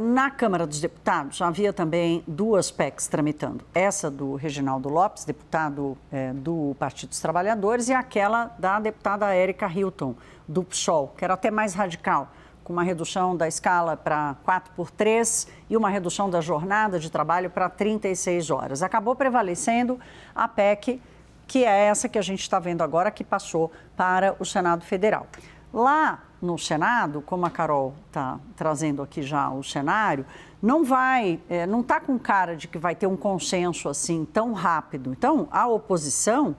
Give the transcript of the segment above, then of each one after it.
Na Câmara dos Deputados, havia também duas PECs tramitando. Essa do Reginaldo Lopes, deputado do Partido dos Trabalhadores, e aquela da deputada Érica Hilton, do PSOL, que era até mais radical, com uma redução da escala para 4x3 e uma redução da jornada de trabalho para 36 horas. Acabou prevalecendo a PEC, que é essa que a gente está vendo agora, que passou para o Senado Federal. Lá no Senado, como a Carol está trazendo aqui já o cenário, não está com cara de que vai ter um consenso assim tão rápido. Então, a oposição,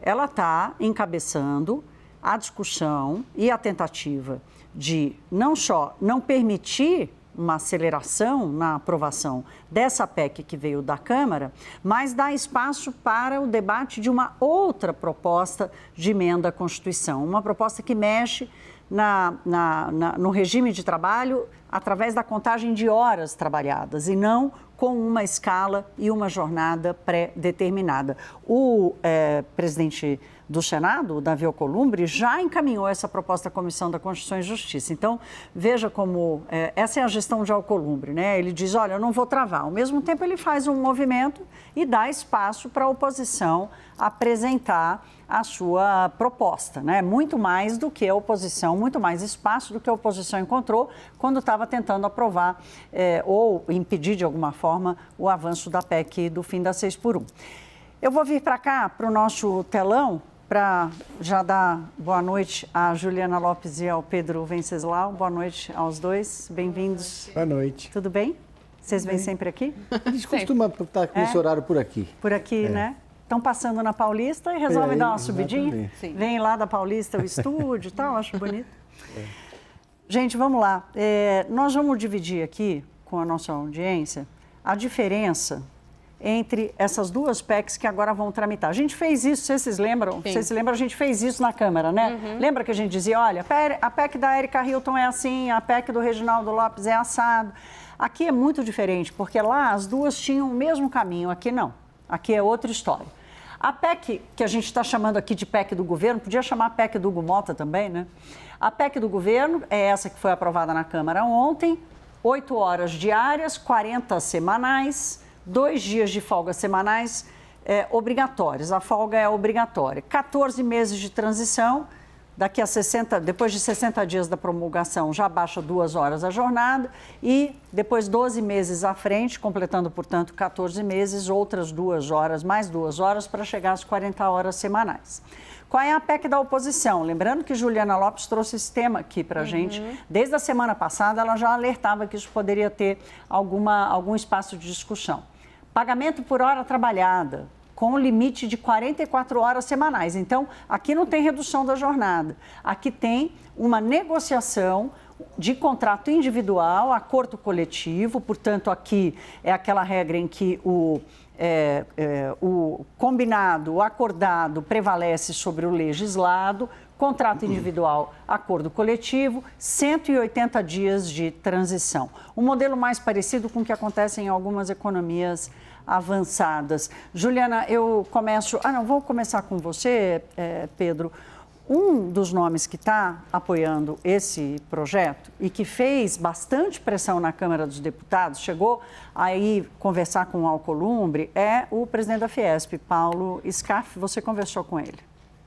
ela está encabeçando a discussão e a tentativa de não só não permitir uma aceleração na aprovação dessa PEC que veio da Câmara, mas dar espaço para o debate de uma outra proposta de emenda à Constituição, uma proposta que mexe no regime de trabalho através da contagem de horas trabalhadas e não com uma escala e uma jornada pré-determinada. O presidente do Senado, o Davi Alcolumbre, já encaminhou essa proposta à Comissão da Constituição e Justiça. Então, veja como essa é a gestão de Alcolumbre, né? Ele diz, olha, eu não vou travar. Ao mesmo tempo, ele faz um movimento e dá espaço para a oposição apresentar a sua proposta, né? Muito mais do que a oposição, muito mais espaço do que a oposição encontrou quando estava tentando aprovar ou impedir de alguma forma o avanço da PEC do fim da 6x1. Eu vou vir para cá, para o nosso telão, para já dar boa noite à Juliana Lopes e ao Pedro Venceslau. Boa noite aos dois, bem-vindos. Boa noite. Tudo bem? Vocês vêm sempre aqui? A gente costuma estar com esse horário por aqui. Por aqui, né? Estão passando na Paulista e resolvem dar uma subidinha. Vem lá da Paulista o estúdio e tal, acho bonito. Gente, vamos lá. Nós vamos dividir aqui com a nossa audiência a diferença entre essas duas PECs que agora vão tramitar. A gente fez isso, vocês se lembram? Vocês se lembram? A gente fez isso na Câmara, né? Uhum. Lembra que a gente dizia, olha, a PEC da Érica Hilton é assim, a PEC do Reginaldo Lopes é assado. Aqui é muito diferente, porque lá as duas tinham o mesmo caminho, aqui não. Aqui é outra história. A PEC, que a gente está chamando aqui de PEC do governo, podia chamar PEC do Hugo Mota também, né? A PEC do governo é essa que foi aprovada na Câmara ontem, 8 horas diárias, 40 semanais, 2 dias de folga semanais obrigatórios. A folga é obrigatória. 14 meses de transição, depois de 60 dias da promulgação, já baixa 2 horas a jornada e depois 12 meses à frente, completando, portanto, 14 meses, outras 2 horas, mais 2 horas para chegar às 40 horas semanais. Qual é a PEC da oposição? Lembrando que Juliana Lopes trouxe esse tema aqui para a gente. Desde a semana passada, ela já alertava que isso poderia ter algum espaço de discussão. Pagamento por hora trabalhada, com limite de 44 horas semanais. Então, aqui não tem redução da jornada. Aqui tem uma negociação de contrato individual, acordo coletivo. Portanto, aqui é aquela regra em que o combinado, o acordado prevalece sobre o legislado, contrato individual, acordo coletivo, 180 dias de transição. Um modelo mais parecido com o que acontece em algumas economias avançadas. Juliana, eu começo... vou começar com você, Pedro. Um dos nomes que está apoiando esse projeto e que fez bastante pressão na Câmara dos Deputados, chegou aí conversar com o Alcolumbre, é o presidente da Fiesp, Paulo Scaff. Você conversou com ele?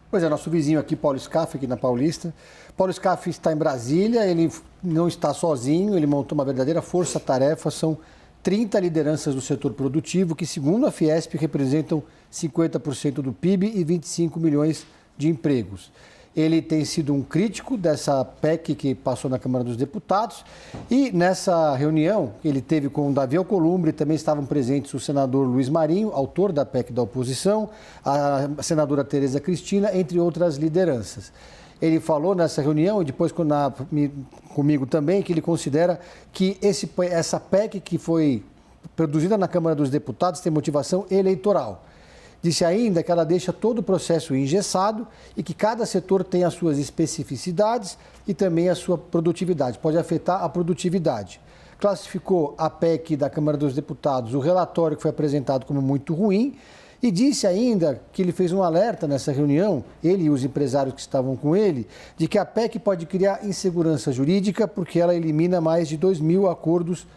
Pois é, nosso vizinho aqui, Paulo Scaff, aqui na Paulista. Paulo Scaff está em Brasília, ele não está sozinho, ele montou uma verdadeira força-tarefa, são 30 lideranças do setor produtivo que, segundo a Fiesp, representam 50% do PIB e 25 milhões de empregos. Ele tem sido um crítico dessa PEC que passou na Câmara dos Deputados e nessa reunião que ele teve com o Davi Alcolumbre também estavam presentes o senador Luiz Marinho, autor da PEC da oposição, a senadora Tereza Cristina, entre outras lideranças. Ele falou nessa reunião e depois comigo também que ele considera que essa PEC que foi produzida na Câmara dos Deputados tem motivação eleitoral. Disse ainda que ela deixa todo o processo engessado e que cada setor tem as suas especificidades e também a sua produtividade, pode afetar a produtividade. Classificou a PEC da Câmara dos Deputados, o relatório que foi apresentado como muito ruim E disse ainda que ele fez um alerta nessa reunião, ele e os empresários que estavam com ele, de que a PEC pode criar insegurança jurídica porque ela elimina mais de 2.000 acordos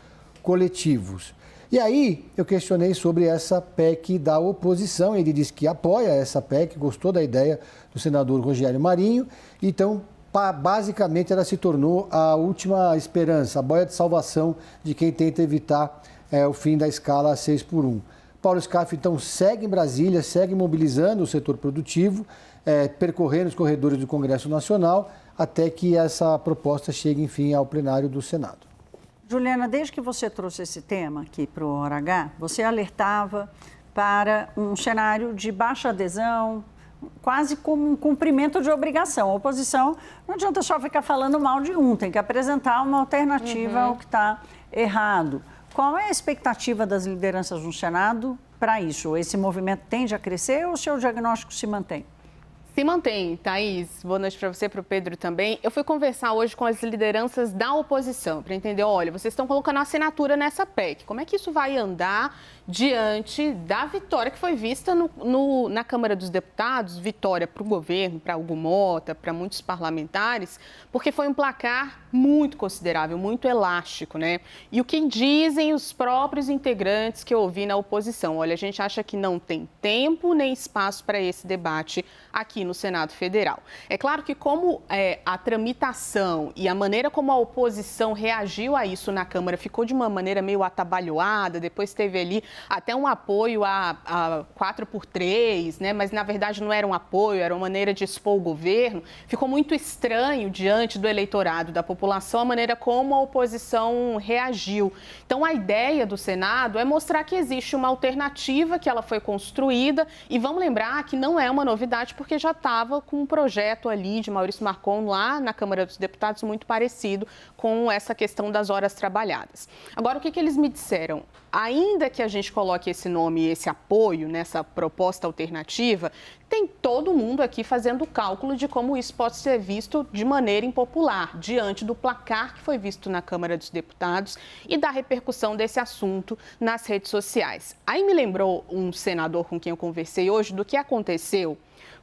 coletivos. E aí eu questionei sobre essa PEC da oposição. Ele disse que apoia essa PEC, gostou da ideia do senador Rogério Marinho. Então, basicamente, ela se tornou a última esperança, a boia de salvação de quem tenta evitar o fim da escala 6x1. Paulo Scaff, então, segue em Brasília, segue mobilizando o setor produtivo, percorrendo os corredores do Congresso Nacional, até que essa proposta chegue, enfim, ao plenário do Senado. Juliana, desde que você trouxe esse tema aqui para o Hora H, você alertava para um cenário de baixa adesão, quase como um cumprimento de obrigação. A oposição não adianta só ficar falando mal de um, tem que apresentar uma alternativa ao que está errado. Qual é a expectativa das lideranças no Senado para isso? Esse movimento tende a crescer ou o seu diagnóstico se mantém? Se mantém, Thaís. Boa noite para você, para o Pedro também. Eu fui conversar hoje com as lideranças da oposição para entender, olha, vocês estão colocando a assinatura nessa PEC. Como é que isso vai andar diante da vitória que foi vista na Câmara dos Deputados, vitória para o governo, para Hugo Mota, para muitos parlamentares, porque foi um placar muito considerável, muito elástico, né? E o que dizem os próprios integrantes que eu ouvi na oposição? Olha, a gente acha que não tem tempo nem espaço para esse debate aqui no Senado Federal. É claro que como a tramitação e a maneira como a oposição reagiu a isso na Câmara ficou de uma maneira meio atabalhoada, depois teve ali até um apoio a 4x3, né? Mas na verdade não era um apoio, era uma maneira de expor o governo. Ficou muito estranho diante do eleitorado, da população, a maneira como a oposição reagiu. Então a ideia do Senado é mostrar que existe uma alternativa, que ela foi construída, e vamos lembrar que não é uma novidade porque já estava com um projeto ali de Maurício Marcon lá na Câmara dos Deputados muito parecido com essa questão das horas trabalhadas. Agora, o que eles me disseram? Ainda que a gente coloque esse nome e esse apoio nessa proposta alternativa, tem todo mundo aqui fazendo o cálculo de como isso pode ser visto de maneira impopular, diante do placar que foi visto na Câmara dos Deputados e da repercussão desse assunto nas redes sociais. Aí me lembrou um senador com quem eu conversei hoje do que aconteceu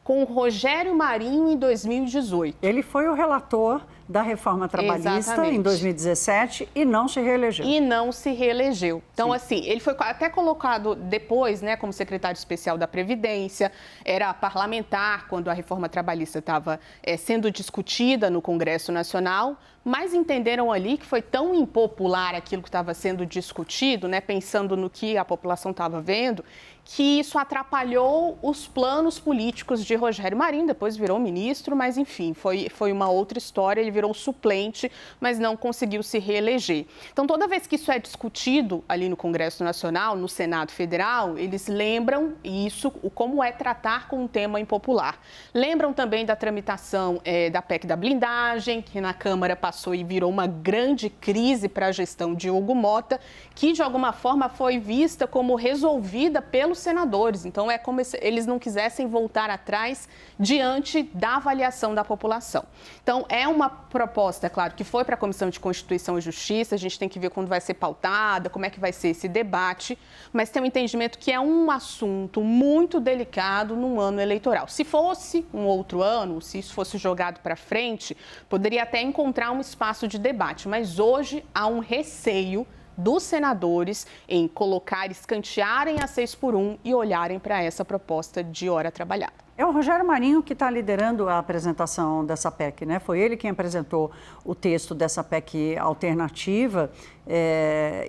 com o Rogério Marinho em 2018. Ele foi o relator da reforma trabalhista Exatamente. Em 2017 e não se reelegeu. E não se reelegeu. Então, Sim. assim, ele foi até colocado depois, né, como secretário especial da Previdência, era parlamentar quando a reforma trabalhista estava sendo discutida no Congresso Nacional, mas entenderam ali que foi tão impopular aquilo que estava sendo discutido, né, pensando no que a população estava vendo, que isso atrapalhou os planos políticos de Rogério Marinho, depois virou ministro, mas enfim, foi uma outra história, ele virou suplente, mas não conseguiu se reeleger. Então, toda vez que isso é discutido ali no Congresso Nacional, no Senado Federal, eles lembram isso, como é tratar com um tema impopular. Lembram também da tramitação da PEC da blindagem, que na Câmara passou e virou uma grande crise para a gestão de Hugo Mota, que de alguma forma foi vista como resolvida pelos senadores. Então, é como se eles não quisessem voltar atrás diante da avaliação da população. Então, é uma proposta, é claro, que foi para a Comissão de Constituição e Justiça, a gente tem que ver quando vai ser pautada, como é que vai ser esse debate, mas tem um entendimento que é um assunto muito delicado num ano eleitoral. Se fosse um outro ano, se isso fosse jogado para frente, poderia até encontrar um espaço de debate, mas hoje há um receio dos senadores em colocar, escantearem a 6x1 e olharem para essa proposta de hora trabalhada. É o Rogério Marinho que está liderando a apresentação dessa PEC, né? Foi ele quem apresentou o texto dessa PEC alternativa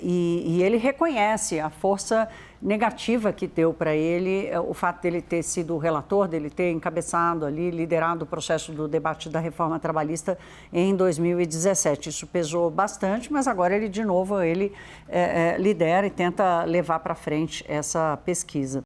e ele reconhece a força negativa que deu para ele o fato dele ter sido o relator, dele ter encabeçado ali, liderado o processo do debate da reforma trabalhista em 2017. Isso pesou bastante, mas agora ele, de novo, lidera e tenta levar para frente essa pesquisa.